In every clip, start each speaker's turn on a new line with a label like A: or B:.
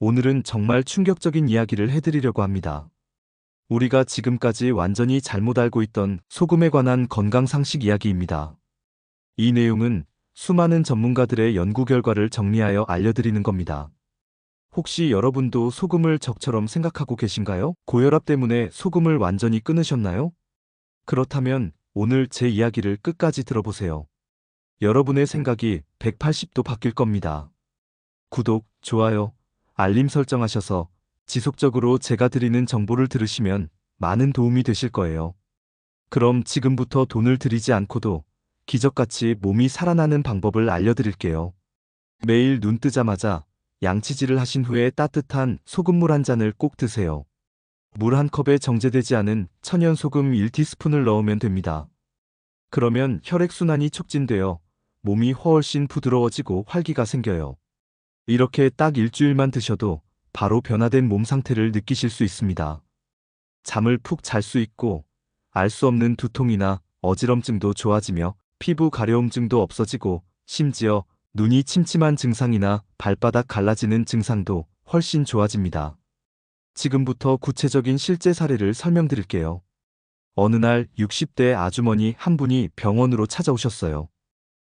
A: 오늘은 정말 충격적인 이야기를 해드리려고 합니다. 우리가 지금까지 완전히 잘못 알고 있던 소금에 관한 건강상식 이야기입니다. 이 내용은 수많은 전문가들의 연구 결과를 정리하여 알려드리는 겁니다. 혹시 여러분도 소금을 적처럼 생각하고 계신가요? 고혈압 때문에 소금을 완전히 끊으셨나요? 그렇다면 오늘 제 이야기를 끝까지 들어보세요. 여러분의 생각이 180도 바뀔 겁니다. 구독, 좋아요, 알림 설정하셔서 지속적으로 제가 드리는 정보를 들으시면 많은 도움이 되실 거예요. 그럼 지금부터 돈을 들이지 않고도 기적같이 몸이 살아나는 방법을 알려드릴게요. 매일 눈 뜨자마자 양치질을 하신 후에 따뜻한 소금물 한 잔을 꼭 드세요. 물 한 컵에 정제되지 않은 천연 소금 1티스푼을 넣으면 됩니다. 그러면 혈액순환이 촉진되어 몸이 훨씬 부드러워지고 활기가 생겨요. 이렇게 딱 일주일만 드셔도 바로 변화된 몸 상태를 느끼실 수 있습니다. 잠을 푹 잘 수 있고 알 수 없는 두통이나 어지럼증도 좋아지며 피부 가려움증도 없어지고 심지어 눈이 침침한 증상이나 발바닥 갈라지는 증상도 훨씬 좋아집니다. 지금부터 구체적인 실제 사례를 설명드릴게요. 어느 날 60대 아주머니 한 분이 병원으로 찾아오셨어요.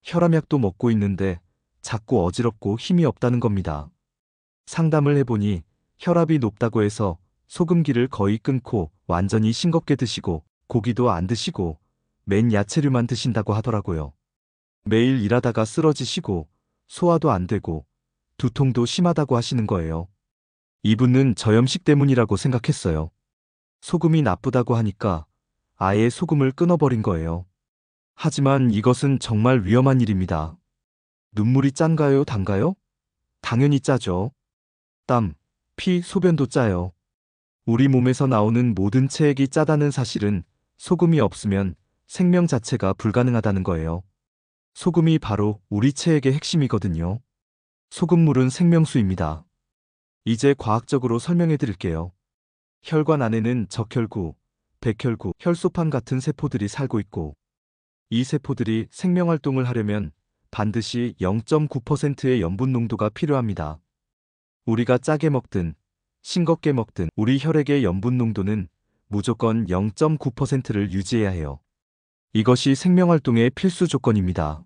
A: 혈압약도 먹고 있는데 자꾸 어지럽고 힘이 없다는 겁니다. 상담을 해보니 혈압이 높다고 해서 소금기를 거의 끊고 완전히 싱겁게 드시고 고기도 안 드시고 맨 야채류만 드신다고 하더라고요. 매일 일하다가 쓰러지시고 소화도 안 되고 두통도 심하다고 하시는 거예요. 이분은 저염식 때문이라고 생각했어요. 소금이 나쁘다고 하니까 아예 소금을 끊어버린 거예요. 하지만 이것은 정말 위험한 일입니다. 눈물이 짠가요, 단가요? 당연히 짜죠. 땀, 피, 소변도 짜요. 우리 몸에서 나오는 모든 체액이 짜다는 사실은 소금이 없으면 생명 자체가 불가능하다는 거예요. 소금이 바로 우리 체액의 핵심이거든요. 소금물은 생명수입니다. 이제 과학적으로 설명해 드릴게요. 혈관 안에는 적혈구, 백혈구, 혈소판 같은 세포들이 살고 있고 이 세포들이 생명활동을 하려면 반드시 0.9%의 염분 농도가 필요합니다. 우리가 짜게 먹든 싱겁게 먹든 우리 혈액의 염분 농도는 무조건 0.9%를 유지해야 해요. 이것이 생명활동의 필수 조건입니다.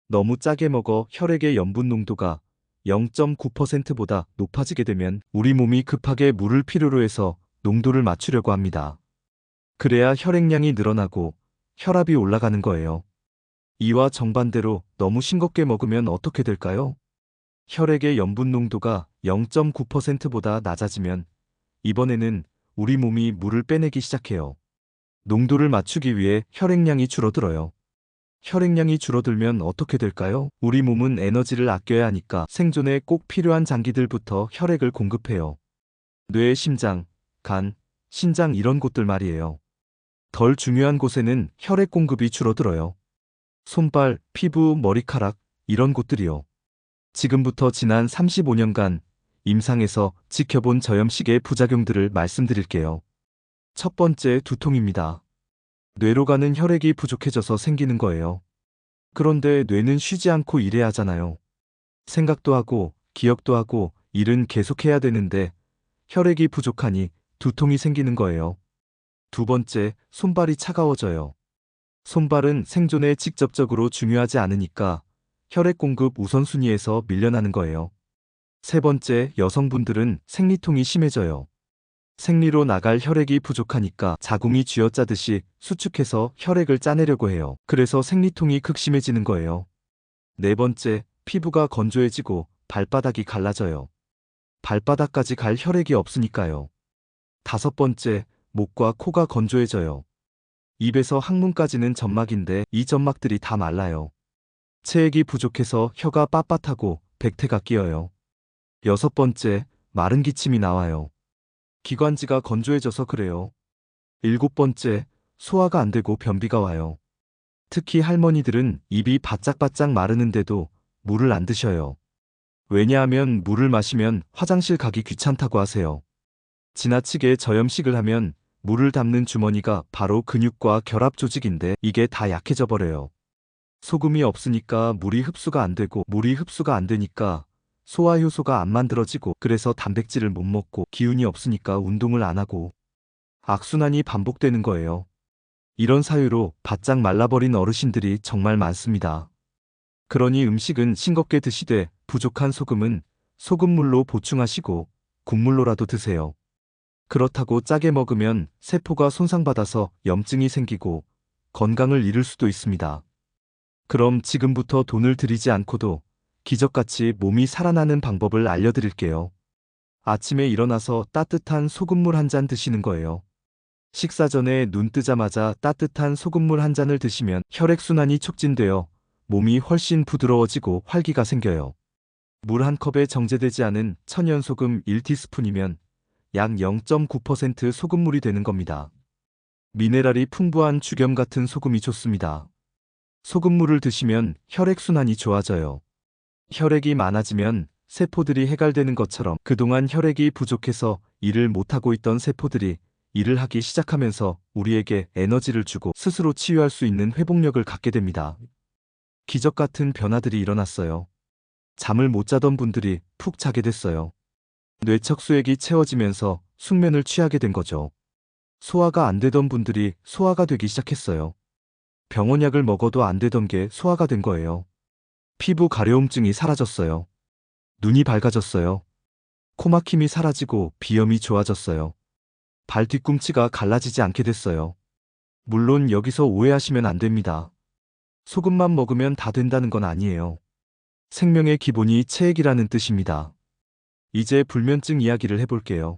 A: 너무 짜게 먹어 혈액의 염분 농도가 0.9%보다 높아지게 되면 우리 몸이 급하게 물을 필요로 해서 농도를 맞추려고 합니다. 그래야 혈액량이 늘어나고 혈압이 올라가는 거예요. 이와 정반대로 너무 싱겁게 먹으면 어떻게 될까요? 혈액의 염분 농도가 0.9%보다 낮아지면 이번에는 우리 몸이 물을 빼내기 시작해요. 농도를 맞추기 위해 혈액량이 줄어들어요. 혈액량이 줄어들면 어떻게 될까요? 우리 몸은 에너지를 아껴야 하니까 생존에 꼭 필요한 장기들부터 혈액을 공급해요. 뇌, 심장, 간, 신장 이런 곳들 말이에요. 덜 중요한 곳에는 혈액 공급이 줄어들어요. 손발, 피부, 머리카락 이런 곳들이요. 지금부터 지난 35년간 임상에서 지켜본 저염식의 부작용들을 말씀드릴게요. 첫 번째, 두통입니다. 뇌로 가는 혈액이 부족해져서 생기는 거예요. 그런데 뇌는 쉬지 않고 일해야 하잖아요. 생각도 하고 기억도 하고 일은 계속해야 되는데 혈액이 부족하니 두통이 생기는 거예요. 두 번째, 손발이 차가워져요. 손발은 생존에 직접적으로 중요하지 않으니까 혈액 공급 우선순위에서 밀려나는 거예요. 세 번째, 여성분들은 생리통이 심해져요. 생리로 나갈 혈액이 부족하니까 자궁이 쥐어짜듯이 수축해서 혈액을 짜내려고 해요. 그래서 생리통이 극심해지는 거예요. 네 번째, 피부가 건조해지고 발바닥이 갈라져요. 발바닥까지 갈 혈액이 없으니까요. 다섯 번째, 목과 코가 건조해져요. 입에서 항문까지는 점막인데 이 점막들이 다 말라요. 체액이 부족해서 혀가 빳빳하고 백태가 끼어요. 여섯 번째, 마른 기침이 나와요. 기관지가 건조해져서 그래요. 일곱 번째, 소화가 안 되고 변비가 와요. 특히 할머니들은 입이 바짝바짝 마르는데도 물을 안 드셔요. 왜냐하면 물을 마시면 화장실 가기 귀찮다고 하세요. 지나치게 저염식을 하면 물을 담는 주머니가 바로 근육과 결합 조직인데 이게 다 약해져 버려요. 소금이 없으니까 물이 흡수가 안 되고 물이 흡수가 안 되니까 소화 효소가 안 만들어지고 그래서 단백질을 못 먹고 기운이 없으니까 운동을 안 하고 악순환이 반복되는 거예요. 이런 사유로 바짝 말라버린 어르신들이 정말 많습니다. 그러니 음식은 싱겁게 드시되 부족한 소금은 소금물로 보충하시고 국물로라도 드세요. 그렇다고 짜게 먹으면 세포가 손상받아서 염증이 생기고 건강을 잃을 수도 있습니다. 그럼 지금부터 돈을 들이지 않고도 기적같이 몸이 살아나는 방법을 알려드릴게요. 아침에 일어나서 따뜻한 소금물 한 잔 드시는 거예요. 식사 전에 눈 뜨자마자 따뜻한 소금물 한 잔을 드시면 혈액순환이 촉진되어 몸이 훨씬 부드러워지고 활기가 생겨요. 물 한 컵에 정제되지 않은 천연소금 1티스푼이면 약 0.9% 소금물이 되는 겁니다. 미네랄이 풍부한 죽염 같은 소금이 좋습니다. 소금물을 드시면 혈액순환이 좋아져요. 혈액이 많아지면 세포들이 해갈되는 것처럼 그동안 혈액이 부족해서 일을 못하고 있던 세포들이 일을 하기 시작하면서 우리에게 에너지를 주고 스스로 치유할 수 있는 회복력을 갖게 됩니다. 기적 같은 변화들이 일어났어요. 잠을 못 자던 분들이 푹 자게 됐어요. 뇌척수액이 채워지면서 숙면을 취하게 된 거죠. 소화가 안 되던 분들이 소화가 되기 시작했어요. 병원약을 먹어도 안 되던 게 소화가 된 거예요. 피부 가려움증이 사라졌어요. 눈이 밝아졌어요. 코막힘이 사라지고 비염이 좋아졌어요. 발 뒤꿈치가 갈라지지 않게 됐어요. 물론 여기서 오해하시면 안 됩니다. 소금만 먹으면 다 된다는 건 아니에요. 생명의 기본이 체액이라는 뜻입니다. 이제 불면증 이야기를 해볼게요.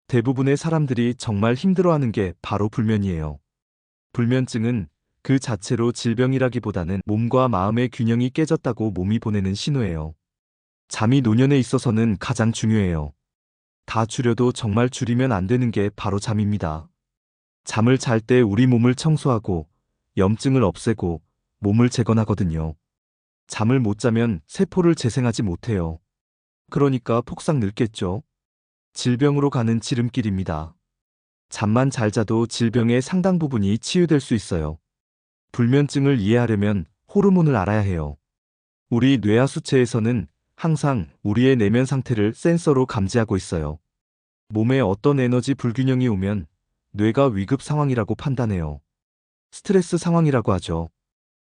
A: 대부분의 사람들이 정말 힘들어하는 게 바로 불면이에요. 불면증은 그 자체로 질병이라기보다는 몸과 마음의 균형이 깨졌다고 몸이 보내는 신호예요. 잠이 노년에 있어서는 가장 중요해요. 다 줄여도 정말 줄이면 안 되는 게 바로 잠입니다. 잠을 잘 때 우리 몸을 청소하고 염증을 없애고 몸을 재건하거든요. 잠을 못 자면 세포를 재생하지 못해요. 그러니까 폭삭 늙겠죠. 질병으로 가는 지름길입니다. 잠만 잘 자도 질병의 상당 부분이 치유될 수 있어요. 불면증을 이해하려면 호르몬을 알아야 해요. 우리 뇌하 수체에서는 항상 우리의 내면 상태를 센서로 감지하고 있어요. 몸에 어떤 에너지 불균형이 오면 뇌가 위급 상황이라고 판단해요. 스트레스 상황이라고 하죠.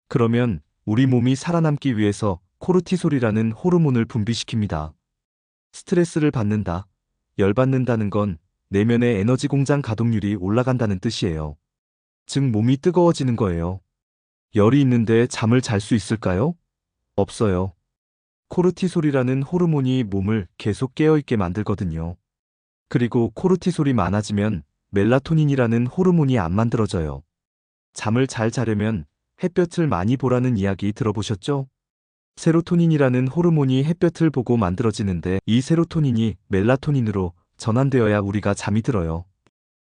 A: 그러면 우리 몸이 살아남기 위해서 코르티솔이라는 호르몬을 분비시킵니다. 스트레스를 받는다, 열받는다는 건 내면의 에너지 공장 가동률이 올라간다는 뜻이에요. 즉 몸이 뜨거워지는 거예요. 열이 있는데 잠을 잘 수 있을까요? 없어요. 코르티솔이라는 호르몬이 몸을 계속 깨어있게 만들거든요. 그리고 코르티솔이 많아지면 멜라토닌이라는 호르몬이 안 만들어져요. 잠을 잘 자려면 햇볕을 많이 보라는 이야기 들어보셨죠? 세로토닌이라는 호르몬이 햇볕을 보고 만들어지는데 이 세로토닌이 멜라토닌으로 전환되어야 우리가 잠이 들어요.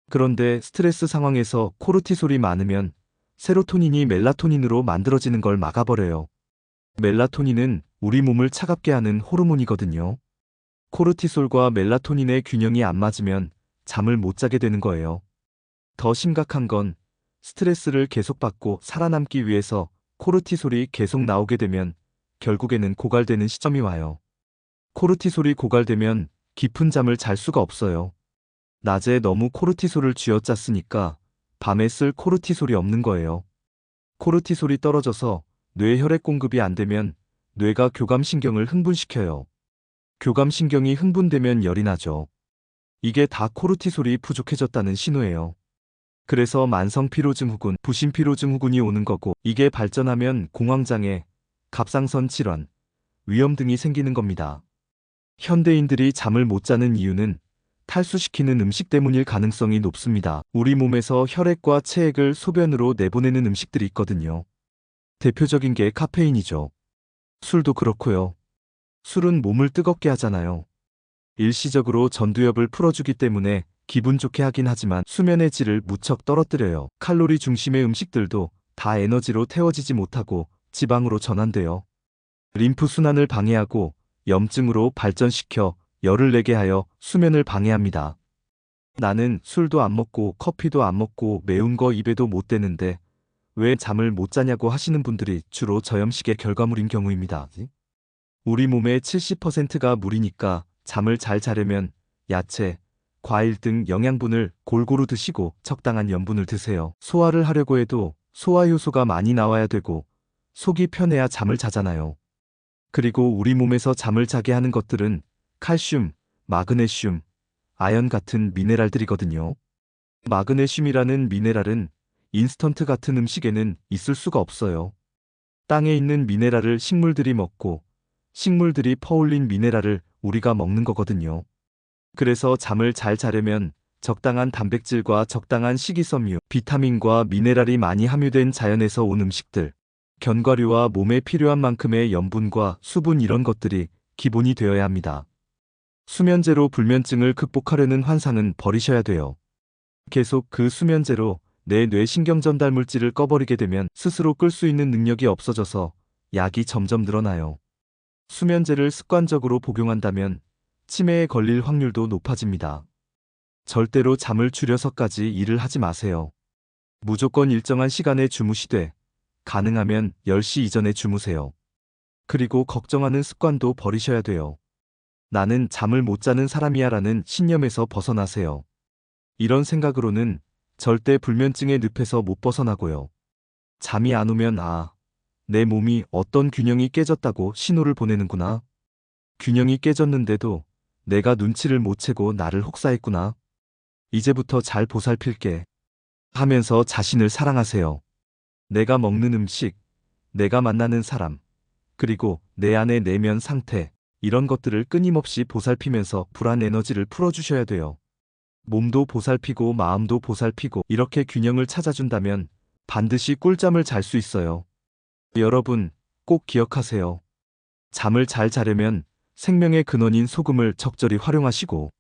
A: 그런데 스트레스 상황에서 코르티솔이 많으면 세로토닌이 멜라토닌으로 만들어지는 걸 막아버려요. 멜라토닌은 우리 몸을 차갑게 하는 호르몬이거든요. 코르티솔과 멜라토닌의 균형이 안 맞으면 잠을 못 자게 되는 거예요. 더 심각한 건 스트레스를 계속 받고 살아남기 위해서 코르티솔이 계속 나오게 되면 결국에는 고갈되는 시점이 와요. 코르티솔이 고갈되면 깊은 잠을 잘 수가 없어요. 낮에 너무 코르티솔을 쥐어짰으니까 밤에 쓸 코르티솔이 없는 거예요. 코르티솔이 떨어져서 뇌 혈액 공급이 안 되면 뇌가 교감신경을 흥분시켜요. 교감신경이 흥분되면 열이 나죠. 이게 다 코르티솔이 부족해졌다는 신호예요. 그래서 만성피로증후군, 부신피로증후군이 오는 거고 이게 발전하면 공황장애, 갑상선 질환, 위염 등이 생기는 겁니다. 현대인들이 잠을 못 자는 이유는 탈수시키는 음식 때문일 가능성이 높습니다. 우리 몸에서 혈액과 체액을 소변으로 내보내는 음식들이 있거든요. 대표적인 게 카페인이죠. 술도 그렇고요. 술은 몸을 뜨겁게 하잖아요. 일시적으로 전두엽을 풀어주기 때문에 기분 좋게 하긴 하지만 수면의 질을 무척 떨어뜨려요. 칼로리 중심의 음식들도 다 에너지로 태워지지 못하고 지방으로 전환돼요. 림프 순환을 방해하고 염증으로 발전시켜 열을 내게 하여 수면을 방해합니다. 나는 술도 안 먹고 커피도 안 먹고 매운 거 입에도 못 대는데 왜 잠을 못 자냐고 하시는 분들이 주로 저염식의 결과물인 경우입니다. 우리 몸의 70%가 물이니까 잠을 잘 자려면 야채, 과일 등 영양분을 골고루 드시고 적당한 염분을 드세요. 소화를 하려고 해도 소화 효소가 많이 나와야 되고 속이 편해야 잠을 자잖아요. 그리고 우리 몸에서 잠을 자게 하는 것들은 칼슘, 마그네슘, 아연 같은 미네랄들이거든요. 마그네슘이라는 미네랄은 인스턴트 같은 음식에는 있을 수가 없어요. 땅에 있는 미네랄을 식물들이 먹고 식물들이 퍼올린 미네랄을 우리가 먹는 거거든요. 그래서 잠을 잘 자려면 적당한 단백질과 적당한 식이섬유, 비타민과 미네랄이 많이 함유된 자연에서 온 음식들, 견과류와 몸에 필요한 만큼의 염분과 수분 이런 것들이 기본이 되어야 합니다. 수면제로 불면증을 극복하려는 환상은 버리셔야 돼요. 계속 그 수면제로 내 뇌 신경 전달 물질을 꺼버리게 되면 스스로 끌 수 있는 능력이 없어져서 약이 점점 늘어나요. 수면제를 습관적으로 복용한다면 치매에 걸릴 확률도 높아집니다. 절대로 잠을 줄여서까지 일을 하지 마세요. 무조건 일정한 시간에 주무시되 가능하면 10시 이전에 주무세요. 그리고 걱정하는 습관도 버리셔야 돼요. 나는 잠을 못 자는 사람이야 라는 신념에서 벗어나세요. 이런 생각으로는 절대 불면증의 늪에서 못 벗어나고요. 잠이 안 오면 내 몸이 어떤 균형이 깨졌다고 신호를 보내는구나. 균형이 깨졌는데도 내가 눈치를 못 채고 나를 혹사했구나. 이제부터 잘 보살필게 하면서 자신을 사랑하세요. 내가 먹는 음식, 내가 만나는 사람, 그리고 내 안의 내면 상태, 이런 것들을 끊임없이 보살피면서 불안 에너지를 풀어주셔야 돼요. 몸도 보살피고 마음도 보살피고 이렇게 균형을 찾아준다면 반드시 꿀잠을 잘 수 있어요. 여러분, 꼭 기억하세요. 잠을 잘 자려면 생명의 근원인 소금을 적절히 활용하시고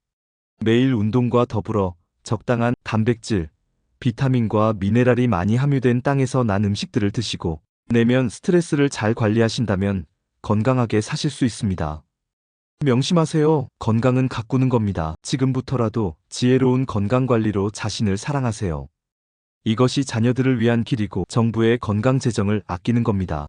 A: 매일 운동과 더불어 적당한 단백질, 비타민과 미네랄이 많이 함유된 땅에서 난 음식들을 드시고 내면 스트레스를 잘 관리하신다면 건강하게 사실 수 있습니다. 명심하세요. 건강은 가꾸는 겁니다. 지금부터라도 지혜로운 건강관리로 자신을 사랑하세요. 이것이 자녀들을 위한 길이고 정부의 건강 재정을 아끼는 겁니다.